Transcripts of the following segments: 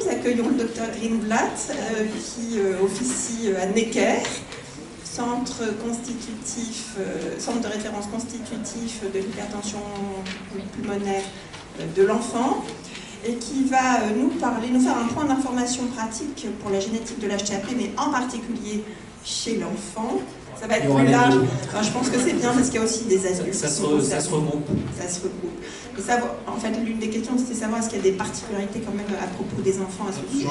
Nous accueillons le docteur Greenblatt qui officie à Necker, centre de référence constitutif de l'hypertension pulmonaire de l'enfant, et qui va nous faire un point d'information pratique pour la génétique de l'HTAP, mais en particulier chez l'enfant. Ça va être plus large. Enfin, je pense que c'est bien parce qu'il y a aussi des adultes. Ça se regroupe. Ça se regroupe. Et ça, en fait, l'une des questions, c'était savoir est-ce qu'il y a des particularités quand même à propos des enfants à ce sujet.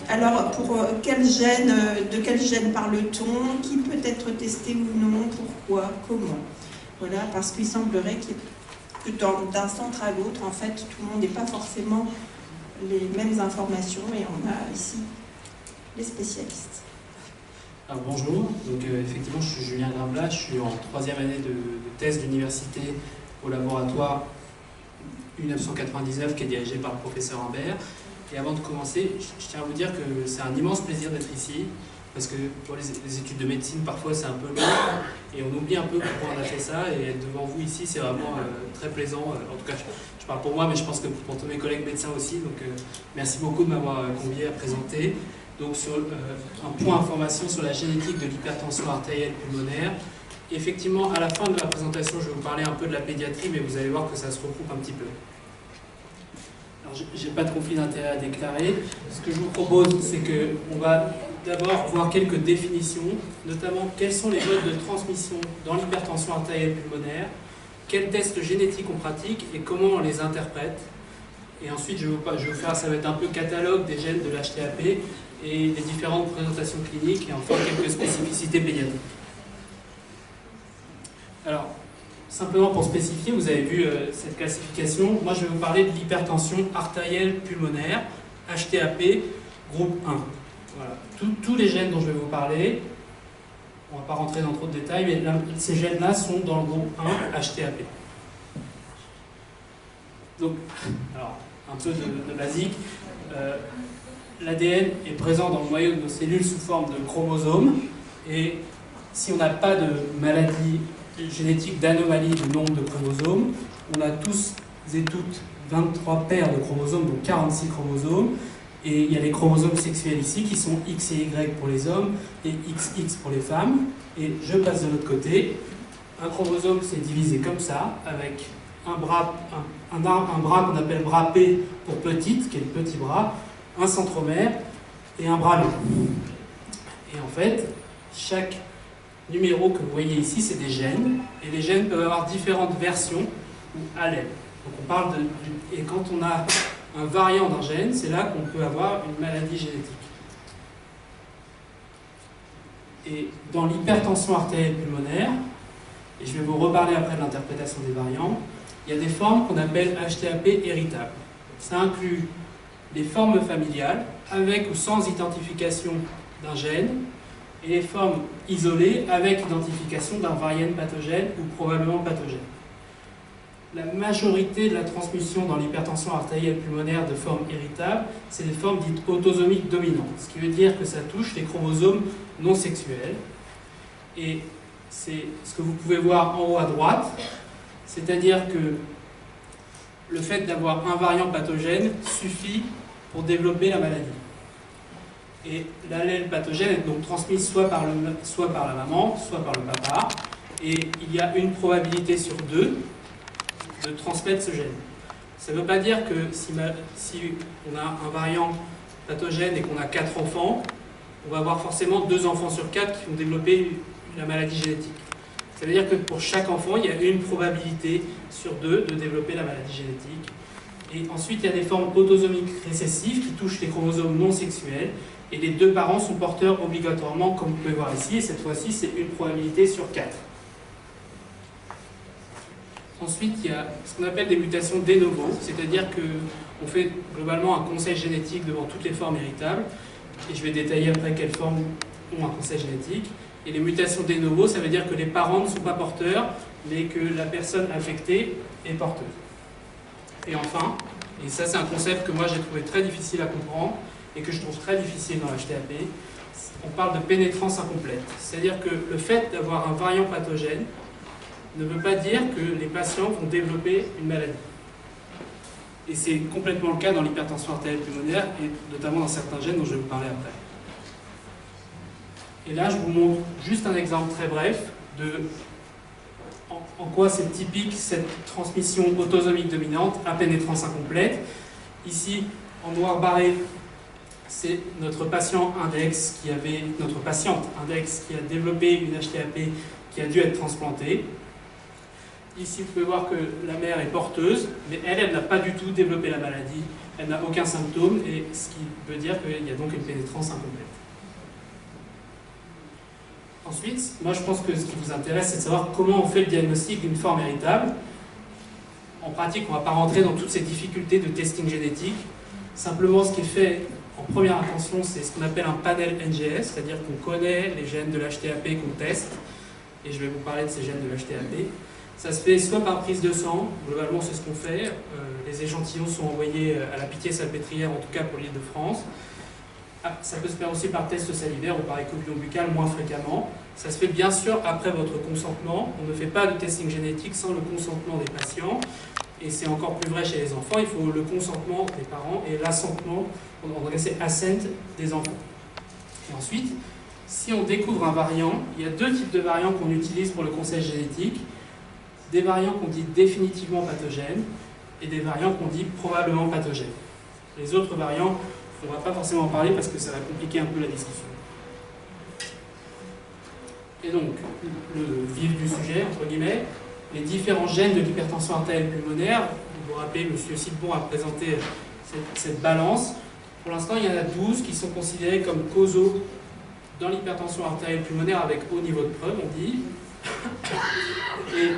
Alors, de quel gène parle-t-on? Qui peut être testé ou non? Pourquoi? Comment? Voilà, parce qu'il semblerait que d'un centre à l'autre, en fait, tout le monde n'ait pas forcément les mêmes informations, et on a ici les spécialistes. Alors, bonjour, donc effectivement je suis Julien Greenblatt, je suis en 3e année de thèse d'université au laboratoire U999 qui est dirigé par le professeur Imbert. Et avant de commencer, je tiens à vous dire que c'est un immense plaisir d'être ici, parce que pour les études de médecine parfois c'est un peu long et on oublie un peu pourquoi on a fait ça, et être devant vous ici c'est vraiment très plaisant. En tout cas je parle pour moi, mais je pense que pour tous mes collègues médecins aussi, donc merci beaucoup de m'avoir convié à présenter. Donc sur un point information sur la génétique de l'hypertension artérielle pulmonaire. Effectivement, à la fin de la présentation, je vais vous parler un peu de la pédiatrie, mais vous allez voir que ça se regroupe un petit peu. Alors, je n'ai pas de conflit d'intérêt à déclarer. Ce que je vous propose, c'est qu'on va d'abord voir quelques définitions, notamment quels sont les modes de transmission dans l'hypertension artérielle pulmonaire, quels tests génétiques on pratique et comment on les interprète. Et ensuite, je vais vous faire, ça va être un peu catalogue des gènes de l'HTAP et des différentes présentations cliniques, et enfin quelques spécificités pédiatriques. Alors, simplement pour spécifier, vous avez vu cette classification. Moi, je vais vous parler de l'hypertension artérielle pulmonaire, HTAP, groupe 1. Voilà. Tous les gènes dont je vais vous parler, on ne va pas rentrer dans trop de détails, mais là, ces gènes-là sont dans le groupe 1, HTAP. Donc, alors, un peu de basique. L'ADN est présent dans le noyau de nos cellules sous forme de chromosomes, et si on n'a pas de maladie génétique, d'anomalie du nombre de chromosomes, on a tous et toutes 23 paires de chromosomes, donc 46 chromosomes, et il y a les chromosomes sexuels ici qui sont X et Y pour les hommes et XX pour les femmes. Et je passe de l'autre côté. Un chromosome c'est divisé comme ça, avec un bras qu'on appelle bras P pour petite, qui est le petit bras, un centromère et un bras long. Et en fait, chaque numéro que vous voyez ici, c'est des gènes, et les gènes peuvent avoir différentes versions ou allèles. Donc on parle et quand on a un variant d'un gène, c'est là qu'on peut avoir une maladie génétique. Et dans l'hypertension artérielle pulmonaire, et je vais vous reparler après de l'interprétation des variants, il y a des formes qu'on appelle HTAP héritables. Ça inclut les formes familiales, avec ou sans identification d'un gène, et les formes isolées avec identification d'un variant pathogène ou probablement pathogène. La majorité de la transmission dans l'hypertension artérielle pulmonaire de formes héritables, c'est des formes dites autosomiques dominantes, ce qui veut dire que ça touche les chromosomes non sexuels. Et c'est ce que vous pouvez voir en haut à droite, c'est-à-dire que le fait d'avoir un variant pathogène suffit pour développer la maladie. Et l'allèle pathogène est donc transmise soit par la maman, soit par le papa, et il y a une probabilité sur 2 de transmettre ce gène. Ça ne veut pas dire que si on a un variant pathogène et qu'on a 4 enfants, on va avoir forcément 2 enfants sur 4 qui vont développer la maladie génétique. Ça veut dire que pour chaque enfant, il y a une probabilité sur 2 de développer la maladie génétique. Et ensuite, il y a des formes autosomiques récessives qui touchent les chromosomes non sexuels, et les 2 parents sont porteurs obligatoirement, comme vous pouvez voir ici, et cette fois-ci, c'est une probabilité sur 4. Ensuite, il y a ce qu'on appelle des mutations de novo, c'est-à-dire qu'on fait globalement un conseil génétique devant toutes les formes héritables, et je vais détailler après quelles formes ont un conseil génétique. Et les mutations de novo, ça veut dire que les parents ne sont pas porteurs, mais que la personne affectée est porteuse. Et enfin, et ça c'est un concept que moi j'ai trouvé très difficile à comprendre, et que je trouve très difficile dans l'HTAP, on parle de pénétrance incomplète. C'est-à-dire que le fait d'avoir un variant pathogène ne veut pas dire que les patients vont développer une maladie. Et c'est complètement le cas dans l'hypertension artérielle pulmonaire, et notamment dans certains gènes dont je vais vous parler après. Et là, je vous montre juste un exemple très bref de en quoi c'est typique cette transmission autosomique dominante à pénétrance incomplète. Ici, en noir barré, c'est notre patient index notre patiente index qui a développé une HTAP qui a dû être transplantée. Ici, vous pouvez voir que la mère est porteuse, mais elle n'a pas du tout développé la maladie, elle n'a aucun symptôme, et ce qui veut dire qu'il y a donc une pénétrance incomplète. Ensuite, moi je pense que ce qui vous intéresse, c'est de savoir comment on fait le diagnostic d'une forme héritable. En pratique, on ne va pas rentrer dans toutes ces difficultés de testing génétique. Simplement, ce qui est fait en première intention, c'est ce qu'on appelle un panel NGS, c'est-à-dire qu'on connaît les gènes de l'HTAP qu'on teste, et je vais vous parler de ces gènes de l'HTAP. Ça se fait soit par prise de sang, globalement c'est ce qu'on fait, les échantillons sont envoyés à la Pitié-Salpêtrière, en tout cas pour l'Île-de-France. Ça peut se faire aussi par test salivaire ou par échopillon buccal moins fréquemment. Ça se fait bien sûr après votre consentement. On ne fait pas de testing génétique sans le consentement des patients. Et c'est encore plus vrai chez les enfants. Il faut le consentement des parents et l'assentement, en anglais c'est assent, des enfants. Et ensuite, si on découvre un variant, il y a deux types de variants qu'on utilise pour le conseil génétique. Des variants qu'on dit définitivement pathogènes et des variants qu'on dit probablement pathogènes. Les autres variants, on ne va pas forcément en parler parce que ça va compliquer un peu la discussion. Et donc, le vif du sujet, entre guillemets, les différents gènes de l'hypertension artérielle pulmonaire. Vous vous rappelez, M. Sidbon a présenté cette balance. Pour l'instant, il y en a 12 qui sont considérés comme causaux dans l'hypertension artérielle pulmonaire avec haut niveau de preuve, on dit. Et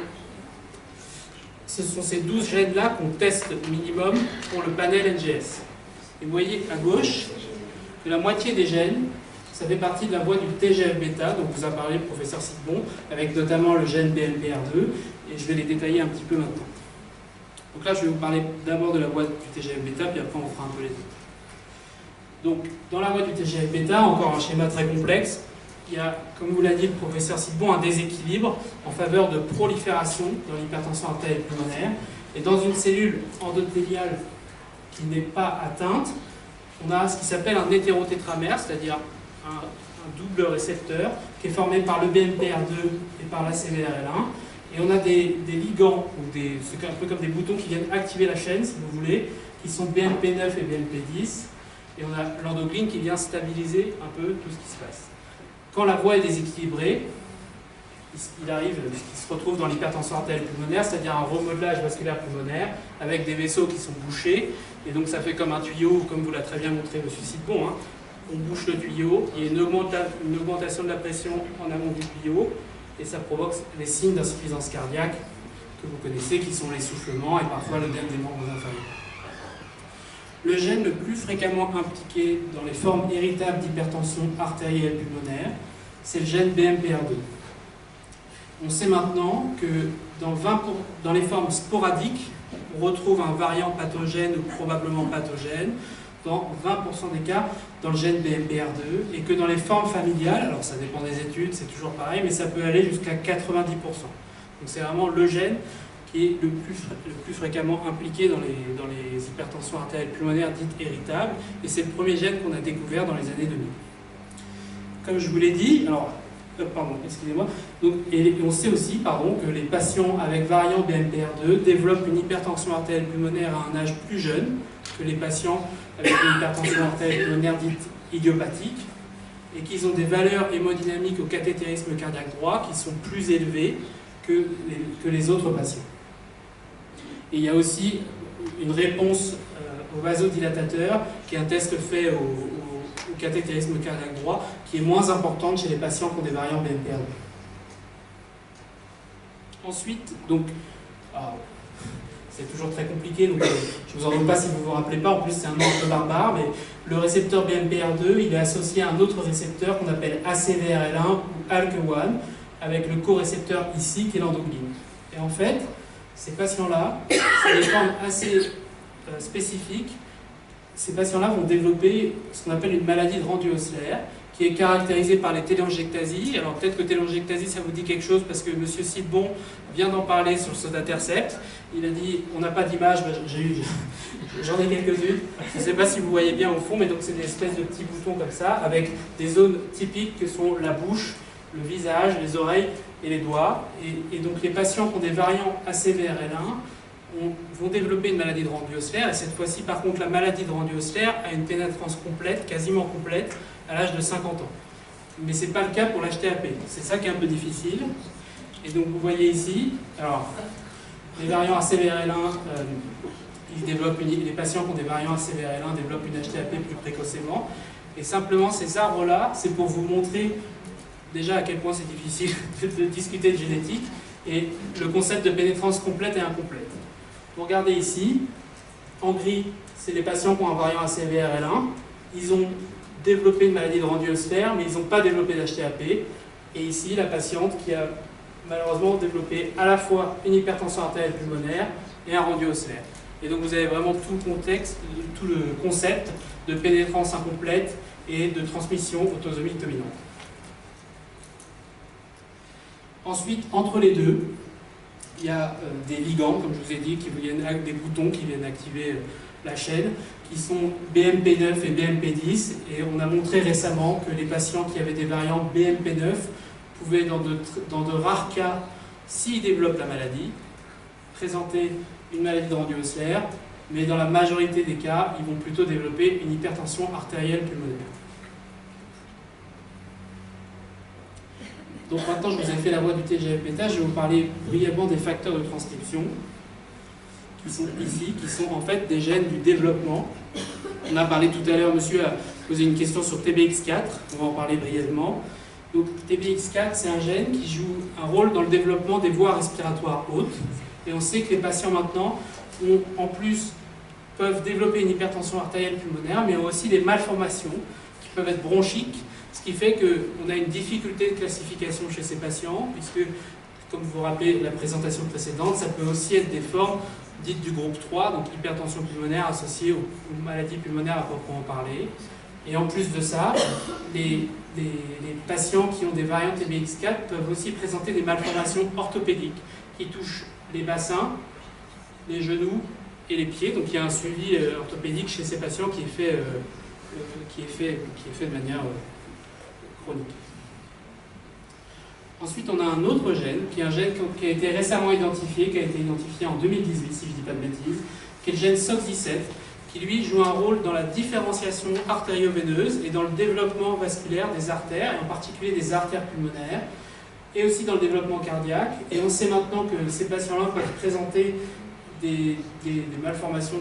ce sont ces 12 gènes-là qu'on teste minimum pour le panel NGS. Et vous voyez à gauche que la moitié des gènes, ça fait partie de la voie du TGF-bêta, dont vous a parlé le professeur Sidbon, avec notamment le gène BMPR2, et je vais les détailler un petit peu maintenant. Donc là, je vais vous parler d'abord de la voie du TGF-bêta, puis après on fera un peu les autres. Donc, dans la voie du TGF-bêta, encore un schéma très complexe, il y a, comme vous l'a dit le professeur Sidbon, un déséquilibre en faveur de prolifération dans l'hypertension artérielle pulmonaire. Et dans une cellule endothéliale qui n'est pas atteinte, on a ce qui s'appelle un hétérotétramère, c'est-à-dire un double récepteur qui est formé par le BMPR2 et par l'ACVRL1. Et on a des ligands, c'est un peu comme des boutons qui viennent activer la chaîne, si vous voulez, qui sont BMP9 et BMP10. Et on a l'endocrine qui vient stabiliser un peu tout ce qui se passe. Quand la voie est déséquilibrée, il arrive ce qui se retrouve dans l'hypertension artérielle pulmonaire, c'est-à-dire un remodelage vasculaire pulmonaire avec des vaisseaux qui sont bouchés. Et donc ça fait comme un tuyau, comme vous l'a très bien montré M. Sidbon. On bouche le tuyau, il y a une augmentation de la pression en amont du tuyau, et ça provoque les signes d'insuffisance cardiaque que vous connaissez, qui sont l'essoufflement et parfois l'œdème des membres inférieurs. Le gène le plus fréquemment impliqué dans les formes héritables d'hypertension artérielle pulmonaire, c'est le gène BMPR2. On sait maintenant que dans les formes sporadiques, on retrouve un variant pathogène ou probablement pathogène dans 20% des cas dans le gène BMPR2, et que dans les formes familiales, alors ça dépend des études, c'est toujours pareil, mais ça peut aller jusqu'à 90%. Donc c'est vraiment le gène qui est le plus fréquemment impliqué dans les hypertensions artérielles pulmonaires dites héritables, et c'est le premier gène qu'on a découvert dans les années 2000. Comme je vous l'ai dit, et on sait aussi que les patients avec variant BMPR2 développent une hypertension artérielle pulmonaire à un âge plus jeune que les patients avec une hypertension artérielle pulmonaire dite idiopathique, et qu'ils ont des valeurs hémodynamiques au cathétérisme cardiaque droit qui sont plus élevées que les autres patients. Et il y a aussi une réponse au vasodilatateur, qui est un test fait au cathétérisme cardiaque droit, qui est moins importante chez les patients qui ont des variants BMPR2. Ensuite, c'est toujours très compliqué, donc je ne vous en donne pas si vous ne vous rappelez pas, en plus c'est un nom un peu barbare, mais le récepteur BMPR2, il est associé à un autre récepteur qu'on appelle ACVRL1 ou ALK1, avec le co-récepteur ici qui est l'endocrine. Et en fait, ces patients-là, c'est des formes assez spécifiques. Ces patients-là vont développer ce qu'on appelle une maladie de rendu ossellaire, qui qui est caractérisée par les téléangiectasies. Alors peut-être que téléangiectasie, ça vous dit quelque chose parce que M. Sidbon vient d'en parler sur Sotatercept. Il a dit, on n'a pas d'image, j'en ai quelques-unes. Je ne sais pas si vous voyez bien au fond, mais donc c'est des espèces de petits boutons comme ça, avec des zones typiques que sont la bouche, le visage, les oreilles et les doigts. Et donc les patients qui ont des variants ACVRL1 vont développer une maladie de rendu ossellaire, et cette fois-ci par contre la maladie de rendu ossellaire a une pénétrance complète, quasiment complète, à l'âge de 50 ans. Mais ce n'est pas le cas pour l'HTAP, c'est ça qui est un peu difficile. Et donc vous voyez ici, alors les variants ACVRL1, les patients qui ont des variants ACVRL1 développent une HTAP plus précocement, et simplement ces arbres-là, c'est pour vous montrer déjà à quel point c'est difficile de discuter de génétique, et le concept de pénétrance complète et incomplète. Vous regardez ici, en gris, c'est les patients qui ont un variant ACVRL1. Ils ont développé une maladie de rendu ossellaire, mais ils n'ont pas développé d'HTAP. Et ici, la patiente qui a malheureusement développé à la fois une hypertension artérielle pulmonaire et un rendu ossellaire. Et donc vous avez vraiment tout le contexte, tout le concept de pénétrance incomplète et de transmission autosomique dominante. Ensuite, entre les deux, il y a des ligands, comme je vous ai dit, des boutons qui viennent activer la chaîne, qui sont BMP9 et BMP10. Et on a montré récemment que les patients qui avaient des variants BMP9 pouvaient, dans de rares cas, s'ils développent la maladie, présenter une maladie de rendu ossellaire, mais dans la majorité des cas, ils vont plutôt développer une hypertension artérielle pulmonaire. Donc maintenant, je vous ai fait la voie du TGF-bêta, je vais vous parler brièvement des facteurs de transcription, qui sont ici, qui sont en fait des gènes du développement. On a parlé tout à l'heure, monsieur a posé une question sur TBX4, on va en parler brièvement. Donc TBX4, c'est un gène qui joue un rôle dans le développement des voies respiratoires hautes, et on sait que les patients maintenant, en plus, peuvent développer une hypertension artérielle pulmonaire, mais ont aussi des malformations qui peuvent être bronchiques, ce qui fait qu'on a une difficulté de classification chez ces patients, puisque, comme vous vous rappelez la présentation précédente, ça peut aussi être des formes dites du groupe 3, donc hypertension pulmonaire associée aux maladies pulmonaires à proprement parler. Et en plus de ça, les patients qui ont des variantes TBX4 peuvent aussi présenter des malformations orthopédiques qui touchent les bassins, les genoux et les pieds. Donc il y a un suivi orthopédique chez ces patients qui est fait de manière chronique. Ensuite, on a un autre gène, qui est un gène qui a été récemment identifié, qui a été identifié en 2018, si je ne dis pas de bêtises, qui est le gène SOX17, qui lui joue un rôle dans la différenciation artério-veineuse et dans le développement vasculaire des artères, et en particulier des artères pulmonaires, et aussi dans le développement cardiaque. Et on sait maintenant que ces patients-là peuvent présenter des malformations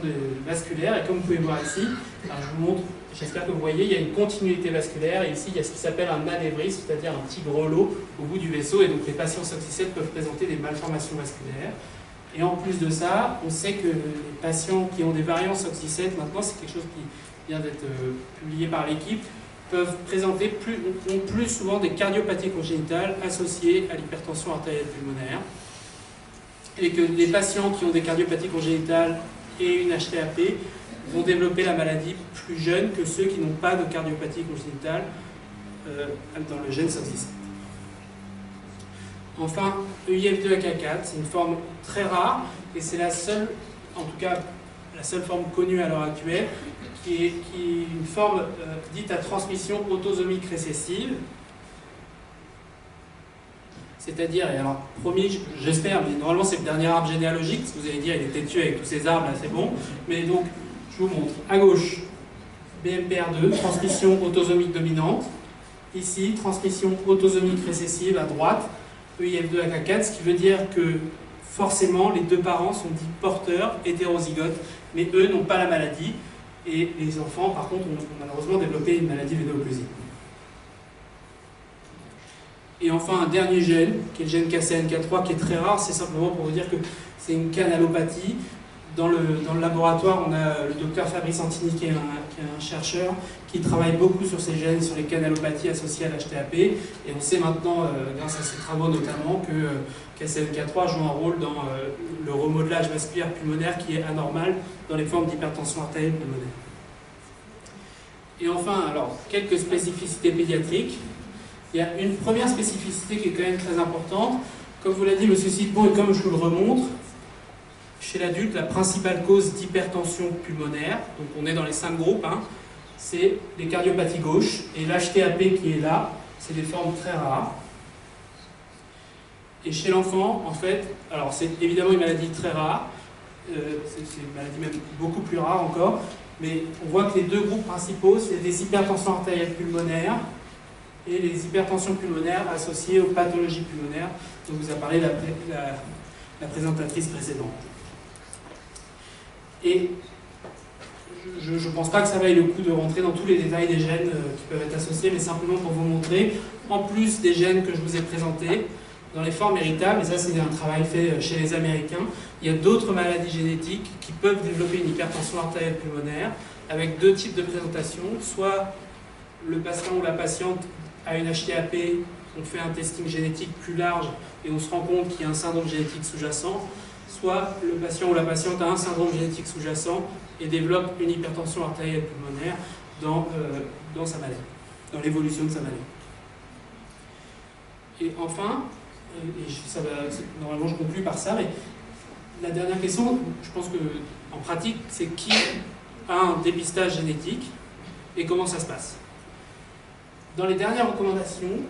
vasculaires, et comme vous pouvez voir ici, alors je vous montre, j'espère que vous voyez, il y a une continuité vasculaire, et ici il y a ce qui s'appelle un anévrisme, c'est-à-dire un petit grelot au bout du vaisseau, et donc les patients SOX17 peuvent présenter des malformations vasculaires. Et en plus de ça, on sait que les patients qui ont des variants SOX17, maintenant c'est quelque chose qui vient d'être publié par l'équipe, peuvent présenter ont plus souvent des cardiopathies congénitales associées à l'hypertension artérielle pulmonaire, et que les patients qui ont des cardiopathies congénitales et une HTAP vont développer la maladie plus jeune que ceux qui n'ont pas de cardiopathie congénitale dans le gène SOX17. Enfin, EIF2AK4, c'est une forme très rare, et c'est la seule, en tout cas la seule forme connue à l'heure actuelle, qui est une forme dite à transmission autosomique récessive. C'est-à-dire, et alors promis, j'espère, mais normalement c'est le dernier arbre généalogique, parce que vous allez dire il était tué avec tous ces arbres là, c'est bon. Mais donc, je vous montre. À gauche, BMPR2, transmission autosomique dominante. Ici, transmission autosomique récessive à droite, EIF2AK4, ce qui veut dire que forcément les deux parents sont dits porteurs, hétérozygotes, mais eux n'ont pas la maladie. Et les enfants, par contre, ont malheureusement développé une maladie véno-occlusive. Et enfin, un dernier gène, qui est le gène KCNK3, qui est très rare, c'est simplement pour vous dire que c'est une canalopathie. Dans le laboratoire, on a le docteur Fabrice Antini, qui est un chercheur, qui travaille beaucoup sur ces gènes, sur les canalopathies associées à l'HTAP. Et on sait maintenant, grâce à ses travaux notamment, que KCNK3 joue un rôle dans le remodelage vasculaire pulmonaire qui est anormal dans les formes d'hypertension artérielle pulmonaire. Et enfin, alors, quelques spécificités pédiatriques. Il y a une première spécificité qui est quand même très importante. Comme vous l'a dit M. Silbon, et comme je vous le remontre, chez l'adulte, la principale cause d'hypertension pulmonaire, donc on est dans les 5 groupes, hein, c'est les cardiopathies gauches. Et l'HTAP qui est là, c'est des formes très rares. Et chez l'enfant, en fait, alors c'est évidemment une maladie très rare, c'est une maladie même beaucoup plus rare encore, mais on voit que les deux groupes principaux, c'est des hypertensions artérielles pulmonaires et les hypertensions pulmonaires associées aux pathologies pulmonaires dont vous a parlé la présentatrice précédente. Et je ne pense pas que ça vaille le coup de rentrer dans tous les détails des gènes qui peuvent être associés, mais simplement pour vous montrer, en plus des gènes que je vous ai présentés, dans les formes héritables, et ça c'est un travail fait chez les Américains, il y a d'autres maladies génétiques qui peuvent développer une hypertension artérielle pulmonaire avec deux types de présentation. Soit le patient ou la patiente a une HTAP, on fait un testing génétique plus large et on se rend compte qu'il y a un syndrome génétique sous-jacent, soit le patient ou la patiente a un syndrome génétique sous-jacent et développe une hypertension artérielle pulmonaire dans sa maladie, dans l'évolution de sa maladie. Et enfin, normalement je conclue par ça, mais la dernière question, je pense que en pratique, c'est qui a un dépistage génétique et comment ça se passe. Dans les dernières recommandations,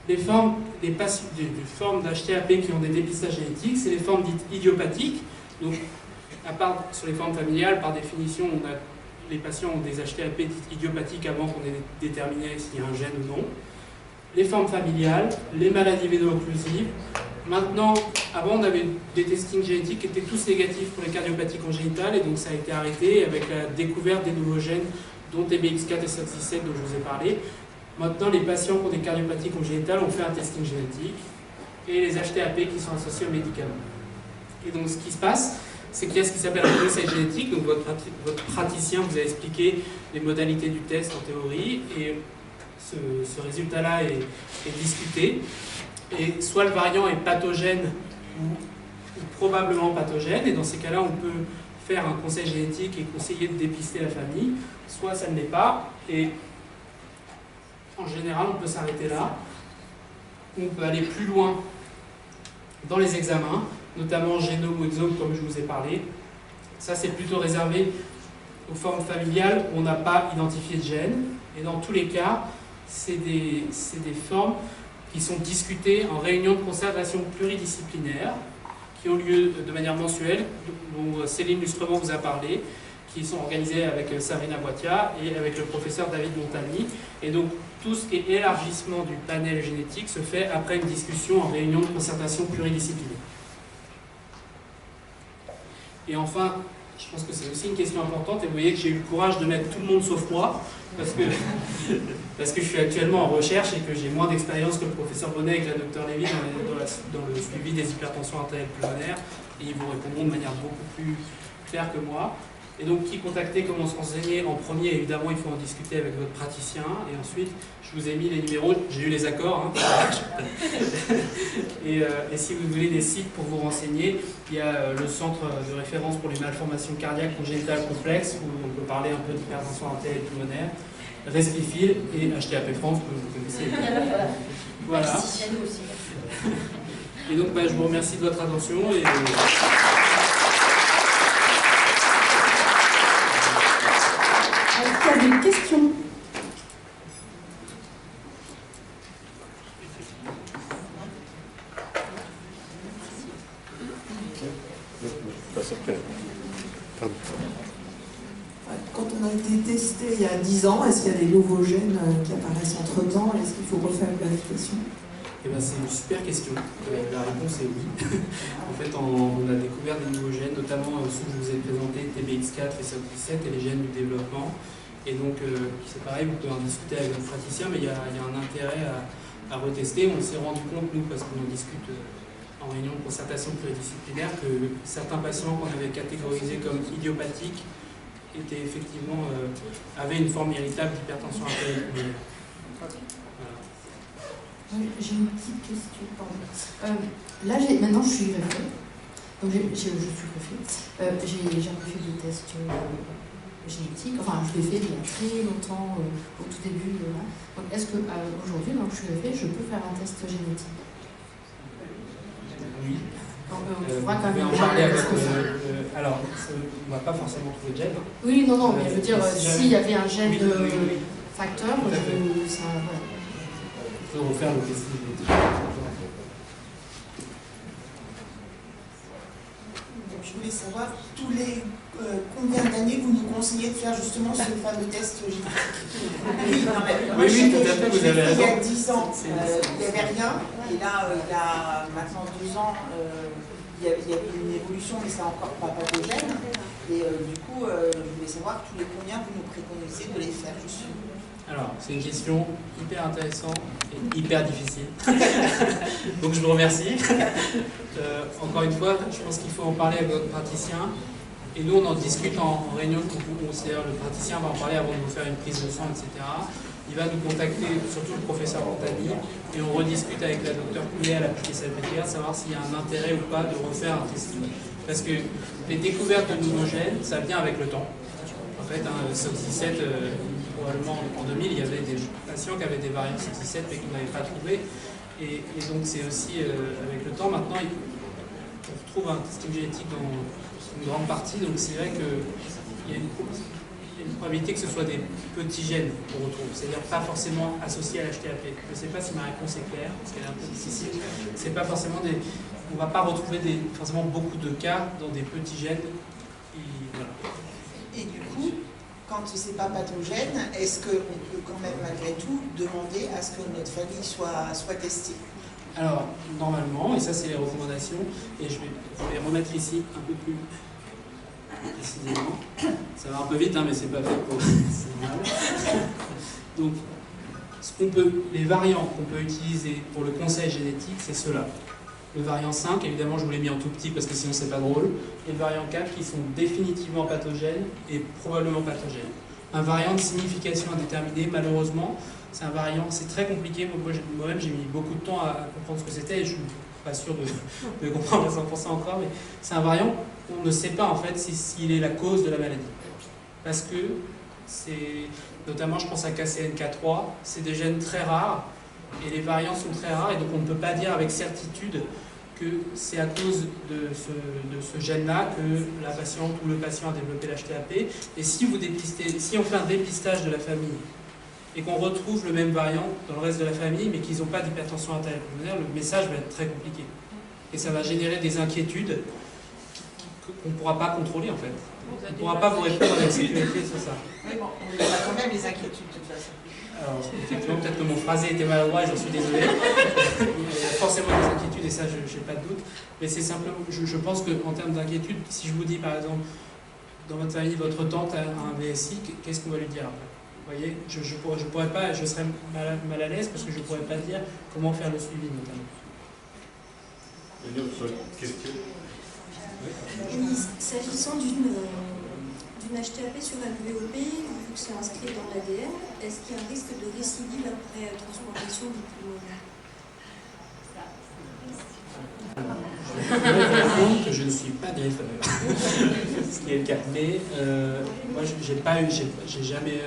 les formes d'HTAP qui ont des dépistages génétiques, c'est les formes dites idiopathiques. Donc, à part sur les formes familiales, par définition, les patients ont des HTAP dites idiopathiques avant qu'on ait déterminé s'il y a un gène ou non. Les formes familiales, les maladies véno-occlusives. Maintenant, avant, on avait des testings génétiques qui étaient tous négatifs pour les cardiopathies congénitales, et donc ça a été arrêté avec la découverte des nouveaux gènes, dont TBX4 et SOX17 dont je vous ai parlé. Maintenant, les patients qui ont des cardiopathies congénitales ont fait un testing génétique, et les HTAP qui sont associés aux médicaments. Et donc, ce qui se passe, c'est qu'il y a ce qui s'appelle un conseil génétique. Donc, votre praticien vous a expliqué les modalités du test en théorie, et ce résultat-là est discuté. Et soit le variant est pathogène ou probablement pathogène, et dans ces cas-là, on peut faire un conseil génétique et conseiller de dépister la famille, soit ça ne l'est pas, et en général, on peut s'arrêter là. On peut aller plus loin dans les examens, notamment génome ou exome, comme je vous ai parlé. Ça, c'est plutôt réservé aux formes familiales où on n'a pas identifié de gène. Et dans tous les cas, c'est des formes qui sont discutées en réunion de concertation pluridisciplinaire, qui ont lieu de manière mensuelle, dont Céline Lustrement vous a parlé, qui sont organisées avec Sabrina Boitia et avec le professeur David Montagny. Et donc, tout ce qui est élargissement du panel génétique se fait après une discussion en réunion de concertation pluridisciplinaire. Et enfin, je pense que c'est aussi une question importante, et vous voyez que j'ai eu le courage de mettre tout le monde sauf moi, parce que je suis actuellement en recherche et que j'ai moins d'expérience que le professeur Bonnet et que la docteur Lévy dans le suivi des hypertensions artérielles pulmonaires, et ils vous répondront de manière beaucoup plus claire que moi. Et donc, qui contacter, comment se renseigner? En premier, évidemment, il faut en discuter avec votre praticien. Et ensuite, je vous ai mis les numéros, j'ai eu les accords. Hein. et si vous voulez des sites pour vous renseigner, il y a le centre de référence pour les malformations cardiaques congénitales complexes, où on peut parler un peu d'hypertension artérielle pulmonaire, Respifil et HTAP France, que vous connaissez. Voilà. Et donc, je vous remercie de votre attention. Et, Est-ce qu'il y a des questions? Quand on a été testé il y a 10 ans, est-ce qu'il y a des nouveaux gènes qui apparaissent entre-temps? Est-ce qu'il faut refaire une vérification? Eh bien, c'est une super question. La réponse est oui. En fait, on a découvert des nouveaux gènes, notamment ceux que je vous ai présentés, TBX4 et SOX17, et les gènes du développement. Et donc, c'est pareil, vous pouvez en discuter avec votre praticien, mais il y a un intérêt à retester. On s'est rendu compte, nous, parce qu'on en discute en réunion de concertation pluridisciplinaire, que certains patients qu'on avait catégorisés comme idiopathiques étaient effectivement, avaient une forme héritable d'hypertension artérielle pulmonaire. J'ai une petite question, pardon. Là, maintenant, je suis greffée. Donc, je suis greffée. J'ai fait des tests génétique. Enfin, je l'ai fait il y a très longtemps, au tout début. Là. Donc, est-ce qu'aujourd'hui, donc je l'ai fait, je peux faire un test génétique? Oui. Donc, on pourra quand même en parler avec alors, on ne va pas forcément trouver le gène. Oui, non, mais je veux dire, s'il y avait un gène facteur, ça, voilà. Je peux refaire le test génétique. Je voulais savoir combien d'années vous nous conseillez de faire justement ce fameux test génétique. Oui, tout à fait, vous avez raison. Il y a 10 ans, il n'y avait rien, et là, il y a maintenant 2 ans, il y avait une évolution, mais c'est encore pas pathogène. Et du coup, je voulais savoir tous les combien vous nous préconisez de les faire justement. Alors, c'est une question hyper intéressante et hyper difficile. Donc, je vous remercie. Encore une fois, je pense qu'il faut en parler avec votre praticien. Et nous, on en discute en réunion. C'est-à-dire, le praticien va en parler avant de vous faire une prise de sang, etc. Il va nous contacter, surtout le professeur Montagny, et on rediscute avec la docteure Poulet à l'appliquer salpêtrière, savoir s'il y a un intérêt ou pas de refaire un test. Parce que les découvertes de nouveaux gènes, ça vient avec le temps. En fait, SOX17, probablement en 2000, il y avait des patients qui avaient des variants SOX17 mais qu'on n'avait pas trouvé. Et donc c'est aussi avec le temps, maintenant, on retrouve un testing génétique dans une grande partie, donc c'est vrai qu'il y a une probabilité que ce soit des petits gènes qu'on retrouve, c'est-à-dire pas forcément associés à l'HTAP. Je ne sais pas si ma réponse est claire, parce qu'elle est un peu difficile. C'est pas forcément on ne va pas retrouver forcément beaucoup de cas dans des petits gènes. Voilà. Et du coup, quand ce n'est pas pathogène, est-ce qu'on peut quand même malgré tout demander à ce que notre famille soit testée? Alors, normalement, et ça c'est les recommandations, et je vais remettre ici un peu plus précisément. Ça va un peu vite, hein, mais c'est pas fait pour... Donc, les variants qu'on peut utiliser pour le conseil génétique, c'est ceux-là. Le variant 5, évidemment, je vous l'ai mis en tout petit parce que sinon c'est pas drôle. Et le variant 4 qui sont définitivement pathogènes et probablement pathogènes. Un variant de signification indéterminée, malheureusement, c'est un variant, c'est très compliqué. Moi-même, j'ai mis beaucoup de temps à comprendre ce que c'était et je ne suis pas sûr de comprendre à 100% encore, mais c'est un variant on ne sait pas en fait s'il est la cause de la maladie. Parce que c'est, notamment je pense à KCNK3, c'est des gènes très rares et les variants sont très rares et donc on ne peut pas dire avec certitude que c'est à cause de ce gène-là que la patiente ou le patient a développé l'HTAP. Et si on fait un dépistage de la famille et qu'on retrouve le même variant dans le reste de la famille, mais qu'ils n'ont pas d'hypertension artérielle pulmonaire, le message va être très compliqué. Et ça va générer des inquiétudes qu'on ne pourra pas contrôler en fait. On ne pourra pas vous répondre avec sécurité sur ça. Oui, bon, on a quand même les inquiétudes de toute façon. Alors, effectivement, peut-être que mon phrasé était maladroit et j'en suis désolé. Il y a forcément des inquiétudes et ça, je n'ai pas de doute. Mais c'est simplement, je pense qu'en termes d'inquiétude, si je vous dis par exemple, dans votre famille, votre tante a un VSI, qu'est-ce qu'on va lui dire après? Vous voyez, je pourrais pas, je serais mal à l'aise parce que je ne pourrais pas dire comment faire le suivi notamment. Une autre question? Oui, s'agissant d'une HTAP sur LVOP, vu que c'est inscrit dans l'ADN, est-ce qu'il y a un risque de récidive après transplantation du pulmonaire? Je vais répondre que je ne suis pas greffeur, ce qui est le cas. Mais moi, j'ai jamais.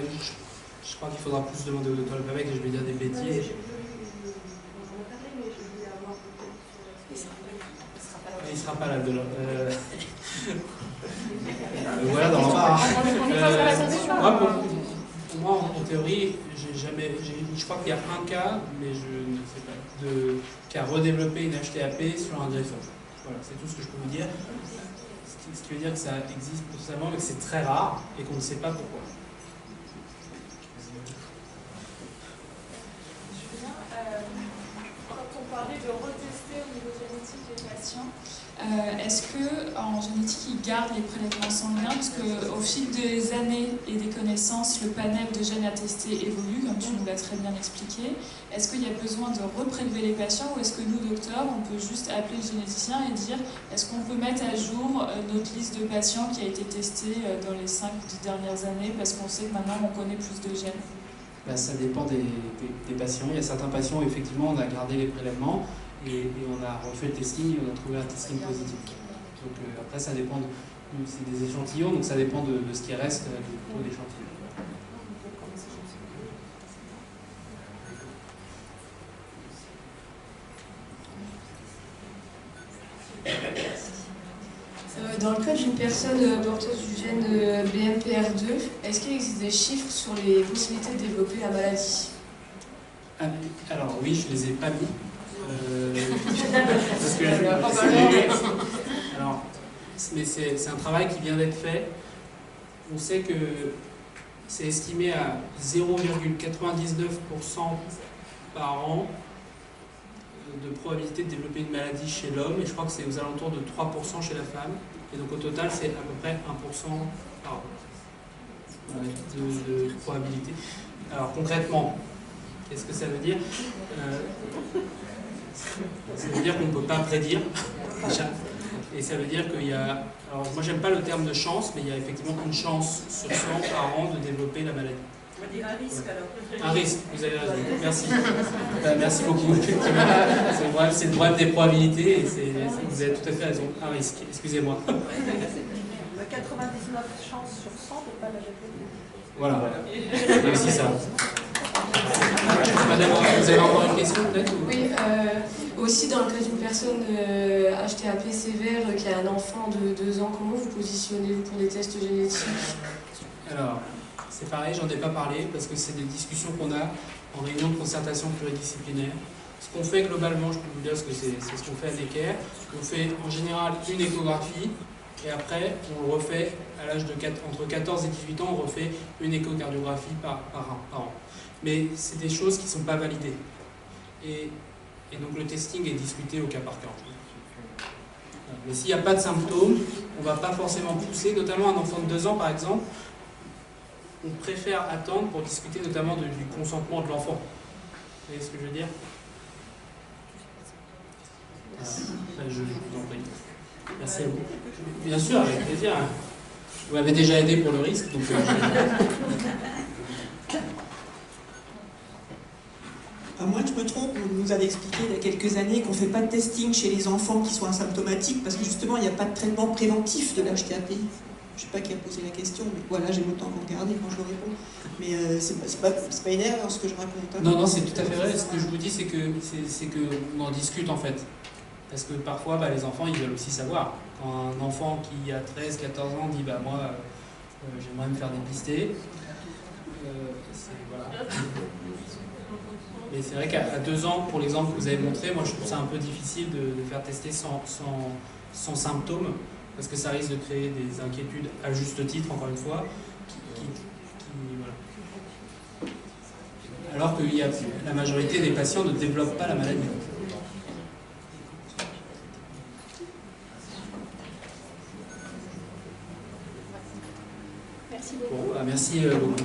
Je crois qu'il faudra plus demander au docteur Lepavec et je vais dire des bêtises. Il ne sera pas là de voilà, dans l'embarras. Pour moi, en théorie, je crois qu'il y a un cas, mais je ne sais pas, qui a redéveloppé une HTAP sur un greffon. Voilà, c'est tout ce que je peux vous dire. Ce qui veut dire que ça existe potentiellement, mais que c'est très rare et qu'on ne sait pas pourquoi. Quand on parlait de retester au niveau génétique les patients, est-ce qu'en génétique, ils gardent les prélèvements sanguins? Parce qu'au fil des années et des connaissances, le panel de gènes à tester évolue, comme tu nous l'as très bien expliqué. Est-ce qu'il y a besoin de reprélever les patients ou est-ce que nous, docteurs, on peut juste appeler le généticien et dire est-ce qu'on peut mettre à jour notre liste de patients qui a été testée dans les 5-10 dernières années parce qu'on sait que maintenant on connaît plus de gènes? Ça dépend des patients. Il y a certains patients où effectivement on a gardé les prélèvements et on a refait le testing et on a trouvé un testing positif. Donc après ça dépend c'est des échantillons, donc ça dépend de ce qui reste du taux d'échantillon. Dans le cas d'une personne porteuse du gène BMPR2, est-ce qu'il existe des chiffres sur les possibilités de développer la maladie? Alors oui, je les ai pas mis. Parce que alors, mais c'est un travail qui vient d'être fait. On sait que c'est estimé à 0,99% par an de probabilité de développer une maladie chez l'homme, et je crois que c'est aux alentours de 3% chez la femme. Et donc au total, c'est à peu près 1% par an de probabilité. Alors concrètement, qu'est-ce que ça veut dire? Ça veut dire qu'on ne peut pas prédire, déjà. Et ça veut dire qu'il y a... Alors moi j'aime pas le terme de chance, mais il y a effectivement une chance sur 100 par an de développer la maladie. On va dire un risque alors. Un risque, vous avez raison. Merci. Merci beaucoup. C'est le problème des probabilités, et vous avez tout à fait raison. Un risque, excusez-moi. On a 99 chances sur 100 de ne pas la développer. Voilà. C'est aussi ça. Madame, vous avez encore une question peut-être? Oui, aussi dans le cas d'une personne HTAP sévère qui a un enfant de 2 ans, comment vous positionnez-vous pour des tests génétiques? Alors, c'est pareil, j'en ai pas parlé parce que c'est des discussions qu'on a en réunion de concertation pluridisciplinaire. Ce qu'on fait globalement, je peux vous dire ce que c'est ce qu'on fait à Necker. On fait en général une échographie et après on le refait à l'âge de entre 14 et 18 ans, on refait une échocardiographie par an. Mais c'est des choses qui ne sont pas validées. Et donc le testing est discuté au cas par cas. Mais s'il n'y a pas de symptômes, on ne va pas forcément pousser, notamment un enfant de 2 ans par exemple, on préfère attendre pour discuter notamment du consentement de l'enfant. Vous voyez ce que je veux dire? Je vous en prie. Merci à vous. Bien sûr, avec plaisir. Vous m'avez déjà aidé pour le risque, donc... À moins que je me trompe, vous nous avez expliqué il y a quelques années qu'on ne fait pas de testing chez les enfants qui sont asymptomatiques parce que justement il n'y a pas de traitement préventif de l'HTAP. Je ne sais pas qui a posé la question, mais voilà, j'ai le temps de regarder quand je le réponds. Mais c'est pas une erreur ce que je raconte. Hein. Non, c'est tout à fait vrai. Ce que je vous dis, c'est qu'on en discute en fait. Parce que parfois, les enfants, ils veulent aussi savoir. Quand un enfant qui a 13, 14 ans dit moi, j'aimerais me faire dépister, voilà. Mais c'est vrai qu'à 2 ans, pour l'exemple que vous avez montré, moi je trouve ça un peu difficile de faire tester sans symptômes, parce que ça risque de créer des inquiétudes à juste titre, encore une fois, voilà. Alors que la majorité des patients ne développent pas la maladie. Merci beaucoup. Bon, merci beaucoup.